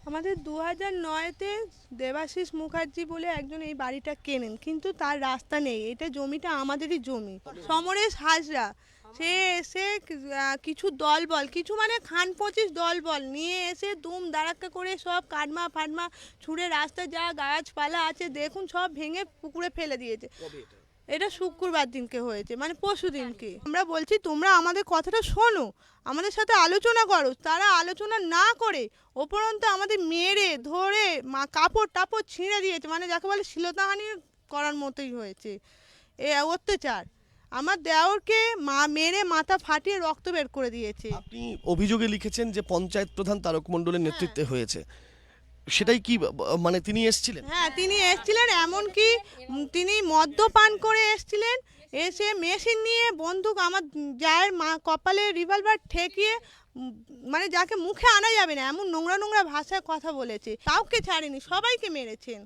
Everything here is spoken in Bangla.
আমাদের 2009-তে দেবাশিস মুখার্জি বলে একজন এই বাড়িটা কেনেন, কিন্তু তার রাস্তা নেই, এটা জমিটা আমাদেরই জমি। সমরেশ হাজরা সে এসে কিছু দলবল, কিছু মানে খান পঁচিশ দলবল নিয়ে এসে দুম দাঁড়াক্কা করে সব কাটমা ফাটমা ছুঁড়ে রাস্তা যা গাছপালা আছে দেখুন সব ভেঙে পুকুরে ফেলে দিয়েছে। এটা শুক্রবার দিনকে হয়েছে, মানে পরশু দিনকে। আমরা বলছি তোমরা আমাদের কথাটা শোনো, আমাদের সাথে আলোচনা করো। তারা আলোচনা না করে ওপরন্ত আমাদের মেরে ধরে কাপড় টাপড় ছিঁড়ে দিয়েছে, মানে যাকে বলে শ্লীলতাহানি করার মতোই হয়েছে এ অত্যাচার। আমার দেওরকে মেরে মাথা ফাটিয়ে রক্ত বের করে দিয়েছে। আপনি অভিযোগে লিখেছেন যে পঞ্চায়েত প্রধান তারক মণ্ডলের নেতৃত্বে হয়েছে, সেটাই কি মানে তিনি এসেছিলেন? হ্যাঁ, তিনি এসেছিলেন, এমনকি তিনি মদ্যপান করে এসেছিলেন। এসে মেশিন নিয়ে বন্দুক আমার জায়ের কপালে রিভলভার ঠেকিয়ে মানে যাকে মুখে আনা যাবে না এমন নোংরা নোংরা ভাষায় কথা বলেছে। কাউকে ছাড়েনি, সবাইকে মেরেছেন।